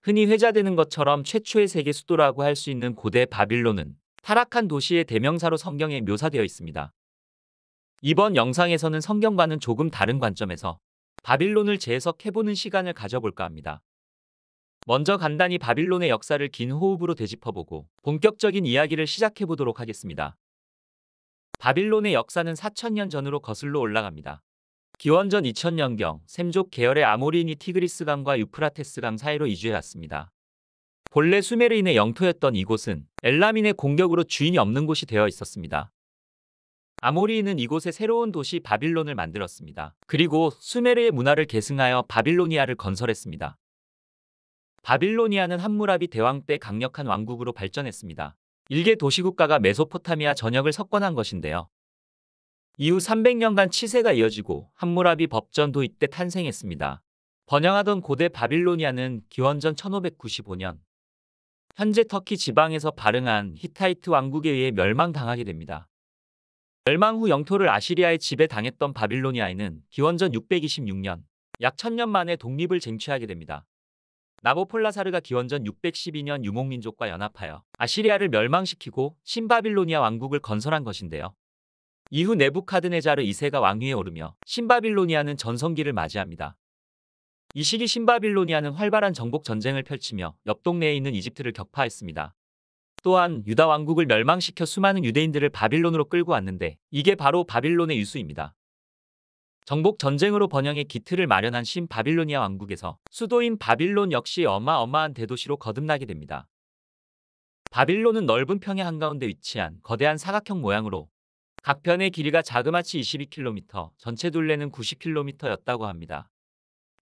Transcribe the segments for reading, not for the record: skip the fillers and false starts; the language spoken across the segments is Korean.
흔히 회자되는 것처럼 최초의 세계 수도라고 할 수 있는 고대 바빌론은 타락한 도시의 대명사로 성경에 묘사되어 있습니다. 이번 영상에서는 성경과는 조금 다른 관점에서 바빌론을 재해석해보는 시간을 가져볼까 합니다. 먼저 간단히 바빌론의 역사를 긴 호흡으로 되짚어보고 본격적인 이야기를 시작해보도록 하겠습니다. 바빌론의 역사는 4000년 전으로 거슬러 올라갑니다. 기원전 2000년경 셈족 계열의 아모리인이 티그리스강과 유프라테스강 사이로 이주해왔습니다. 본래 수메르인의 영토였던 이곳은 엘람인의 공격으로 주인이 없는 곳이 되어 있었습니다. 아모리인은 이곳에 새로운 도시 바빌론을 만들었습니다. 그리고 수메르의 문화를 계승하여 바빌로니아를 건설했습니다. 바빌로니아는 함무라비 대왕 때 강력한 왕국으로 발전했습니다. 일개 도시국가가 메소포타미아 전역을 석권한 것인데요. 이후 300년간 치세가 이어지고 함무라비 법전 도입 때 탄생했습니다. 번영하던 고대 바빌로니아는 기원전 1595년 현재 터키 지방에서 발흥한 히타이트 왕국에 의해 멸망당하게 됩니다. 멸망 후 영토를 아시리아의 지배당했던 바빌로니아에는 기원전 626년 약 1000년 만에 독립을 쟁취하게 됩니다. 나보폴라사르가 기원전 612년 유목민족과 연합하여 아시리아를 멸망시키고 신바빌로니아 왕국을 건설한 것인데요. 이후 네부카드네자르 2세가 왕위에 오르며 신바빌로니아는 전성기를 맞이합니다. 이 시기 신바빌로니아는 활발한 정복 전쟁을 펼치며 옆 동네에 있는 이집트를 격파했습니다. 또한 유다 왕국을 멸망시켜 수많은 유대인들을 바빌론으로 끌고 왔는데 이게 바로 바빌론의 유수입니다. 정복 전쟁으로 번영의 기틀을 마련한 신바빌로니아 왕국에서 수도인 바빌론 역시 어마어마한 대도시로 거듭나게 됩니다. 바빌론은 넓은 평야 한가운데 위치한 거대한 사각형 모양으로 각 편의 길이가 자그마치 22km, 전체 둘레는 90km였다고 합니다.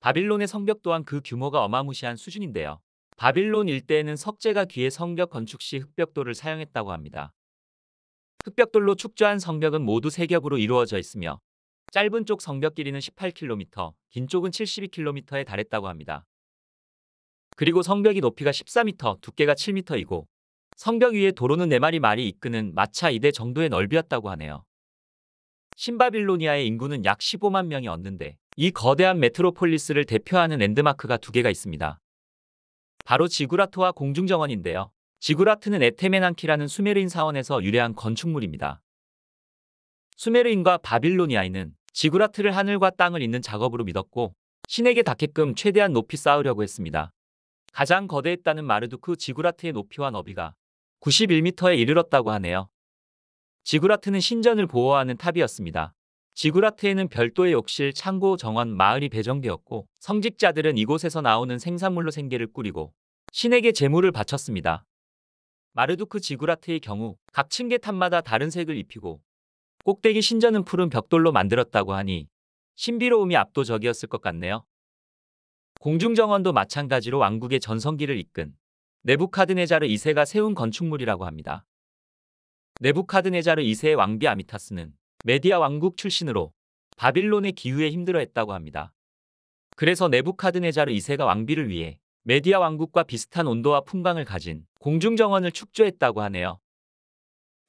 바빌론의 성벽 또한 그 규모가 어마무시한 수준인데요. 바빌론 일대에는 석재가 귀해 성벽 건축 시 흑벽돌을 사용했다고 합니다. 흑벽돌로 축조한 성벽은 모두 3겹으로 이루어져 있으며 짧은 쪽 성벽 길이는 18km, 긴 쪽은 72km에 달했다고 합니다. 그리고 성벽이 높이가 14m, 두께가 7m이고 성벽 위에 도로는 4마리 말이 이끄는 마차 2대 정도의 넓이였다고 하네요. 신바빌로니아의 인구는 약 15만 명이 얻는데 이 거대한 메트로폴리스를 대표하는 랜드마크가 2개가 있습니다. 바로 지구라트와 공중정원인데요. 지구라트는 에테메난키라는 수메르인 사원에서 유래한 건축물입니다. 수메르인과 바빌로니아인은 지구라트를 하늘과 땅을 잇는 작업으로 믿었고 신에게 닿게끔 최대한 높이 쌓으려고 했습니다. 가장 거대했다는 마르두크 지구라트의 높이와 너비가 91m에 이르렀다고 하네요. 지구라트는 신전을 보호하는 탑이었습니다. 지구라트에는 별도의 욕실, 창고, 정원, 마을이 배정되었고 성직자들은 이곳에서 나오는 생산물로 생계를 꾸리고 신에게 제물을 바쳤습니다. 마르두크 지구라트의 경우 각 층계 탑마다 다른 색을 입히고 꼭대기 신전은 푸른 벽돌로 만들었다고 하니 신비로움이 압도적이었을 것 같네요. 공중정원도 마찬가지로 왕국의 전성기를 이끈 네부카드네자르 2세가 세운 건축물이라고 합니다. 네부카드네자르 2세의 왕비 아미타스는 메디아 왕국 출신으로 바빌론의 기후에 힘들어했다고 합니다. 그래서 네부카드네자르 2세가 왕비를 위해 메디아 왕국과 비슷한 온도와 풍광을 가진 공중정원을 축조했다고 하네요.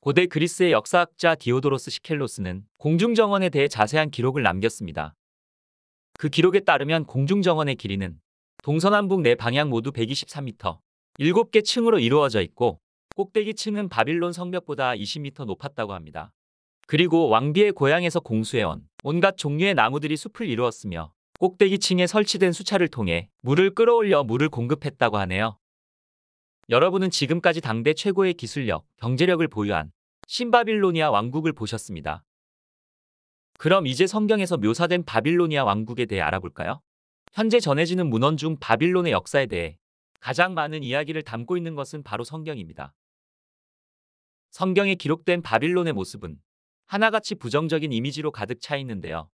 고대 그리스의 역사학자 디오도로스 시켈로스는 공중정원에 대해 자세한 기록을 남겼습니다. 그 기록에 따르면 공중정원의 길이는 동서남북 4방향 모두 123m, 7개 층으로 이루어져 있고 꼭대기 층은 바빌론 성벽보다 20m 높았다고 합니다. 그리고 왕비의 고향에서 공수해온 온갖 종류의 나무들이 숲을 이루었으며 꼭대기 층에 설치된 수차를 통해 물을 끌어올려 물을 공급했다고 하네요. 여러분은 지금까지 당대 최고의 기술력, 경제력을 보유한 신바빌로니아 왕국을 보셨습니다. 그럼 이제 성경에서 묘사된 바빌로니아 왕국에 대해 알아볼까요? 현재 전해지는 문헌 중 바빌론의 역사에 대해 가장 많은 이야기를 담고 있는 것은 바로 성경입니다. 성경에 기록된 바빌론의 모습은 하나같이 부정적인 이미지로 가득 차 있는데요.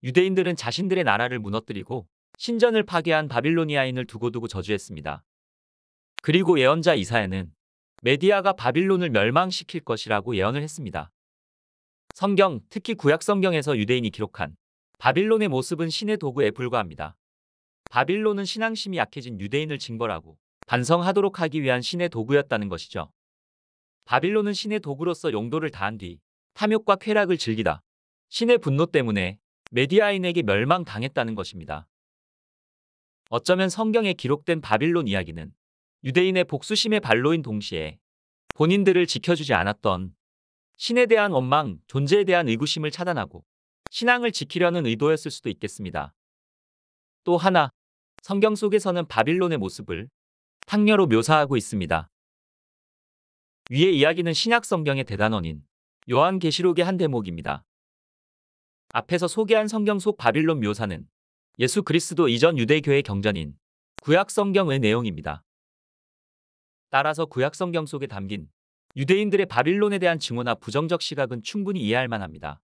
유대인들은 자신들의 나라를 무너뜨리고 신전을 파괴한 바빌로니아인을 두고두고 저주했습니다. 그리고 예언자 이사야는 메디아가 바빌론을 멸망시킬 것이라고 예언을 했습니다. 성경, 특히 구약 성경에서 유대인이 기록한 바빌론의 모습은 신의 도구에 불과합니다. 바빌론은 신앙심이 약해진 유대인을 징벌하고 반성하도록 하기 위한 신의 도구였다는 것이죠. 바빌론은 신의 도구로서 용도를 다한 뒤 탐욕과 쾌락을 즐기다 신의 분노 때문에 메디아인에게 멸망당했다는 것입니다. 어쩌면 성경에 기록된 바빌론 이야기는 유대인의 복수심의 발로인 동시에 본인들을 지켜주지 않았던 신에 대한 원망, 존재에 대한 의구심을 차단하고 신앙을 지키려는 의도였을 수도 있겠습니다. 또 하나, 성경 속에서는 바빌론의 모습을 탕녀로 묘사하고 있습니다. 위의 이야기는 신약 성경의 대단원인 요한계시록의 한 대목입니다. 앞에서 소개한 성경 속 바빌론 묘사는 예수 그리스도 이전 유대교의 경전인 구약 성경의 내용입니다. 따라서 구약 성경 속에 담긴 유대인들의 바빌론에 대한 증오나 부정적 시각은 충분히 이해할 만합니다.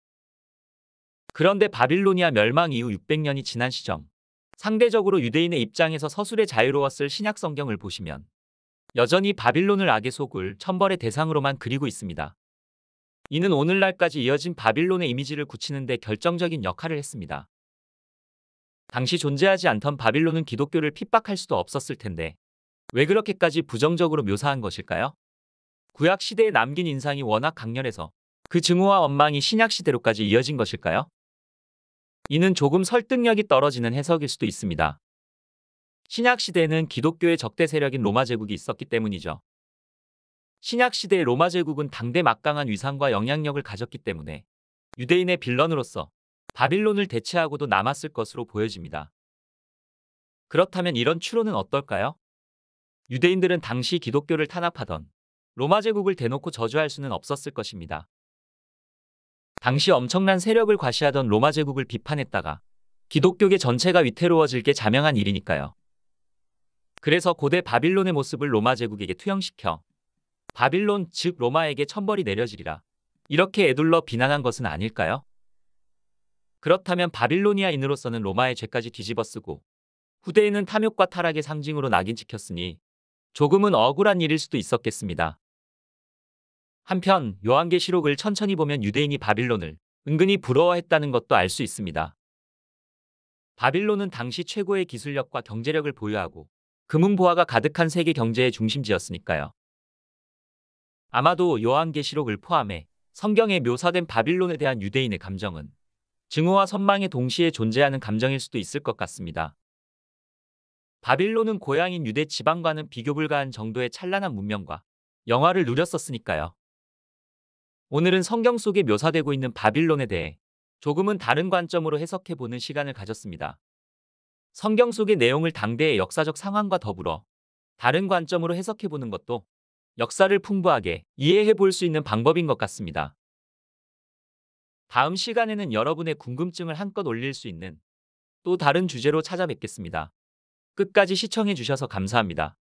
그런데 바빌로니아 멸망 이후 600년이 지난 시점, 상대적으로 유대인의 입장에서 서술에 자유로웠을 신약 성경을 보시면 여전히 바빌론을 악의 속을 천벌의 대상으로만 그리고 있습니다. 이는 오늘날까지 이어진 바빌론의 이미지를 굳히는 데 결정적인 역할을 했습니다. 당시 존재하지 않던 바빌론은 기독교를 핍박할 수도 없었을 텐데 왜 그렇게까지 부정적으로 묘사한 것일까요? 구약 시대에 남긴 인상이 워낙 강렬해서 그 증오와 원망이 신약 시대로까지 이어진 것일까요? 이는 조금 설득력이 떨어지는 해석일 수도 있습니다. 신약 시대에는 기독교의 적대 세력인 로마 제국이 있었기 때문이죠. 신약 시대의 로마 제국은 당대 막강한 위상과 영향력을 가졌기 때문에 유대인의 빌런으로서 바빌론을 대체하고도 남았을 것으로 보여집니다. 그렇다면 이런 추론은 어떨까요? 유대인들은 당시 기독교를 탄압하던 로마 제국을 대놓고 저주할 수는 없었을 것입니다. 당시 엄청난 세력을 과시하던 로마 제국을 비판했다가 기독교계 전체가 위태로워질 게 자명한 일이니까요. 그래서 고대 바빌론의 모습을 로마 제국에게 투영시켜 바빌론 즉 로마에게 천벌이 내려지리라 이렇게 에둘러 비난한 것은 아닐까요? 그렇다면 바빌로니아인으로서는 로마의 죄까지 뒤집어쓰고 후대에는 탐욕과 타락의 상징으로 낙인 찍혔으니 조금은 억울한 일일 수도 있었겠습니다. 한편 요한계시록을 천천히 보면 유대인이 바빌론을 은근히 부러워했다는 것도 알 수 있습니다. 바빌론은 당시 최고의 기술력과 경제력을 보유하고 금은보화가 가득한 세계 경제의 중심지였으니까요. 아마도 요한계시록을 포함해 성경에 묘사된 바빌론에 대한 유대인의 감정은 증오와 선망에 동시에 존재하는 감정일 수도 있을 것 같습니다. 바빌론은 고향인 유대 지방과는 비교 불가한 정도의 찬란한 문명과 영화를 누렸었으니까요. 오늘은 성경 속에 묘사되고 있는 바빌론에 대해 조금은 다른 관점으로 해석해보는 시간을 가졌습니다. 성경 속의 내용을 당대의 역사적 상황과 더불어 다른 관점으로 해석해보는 것도 역사를 풍부하게 이해해볼 수 있는 방법인 것 같습니다. 다음 시간에는 여러분의 궁금증을 한껏 올릴 수 있는 또 다른 주제로 찾아뵙겠습니다. 끝까지 시청해주셔서 감사합니다.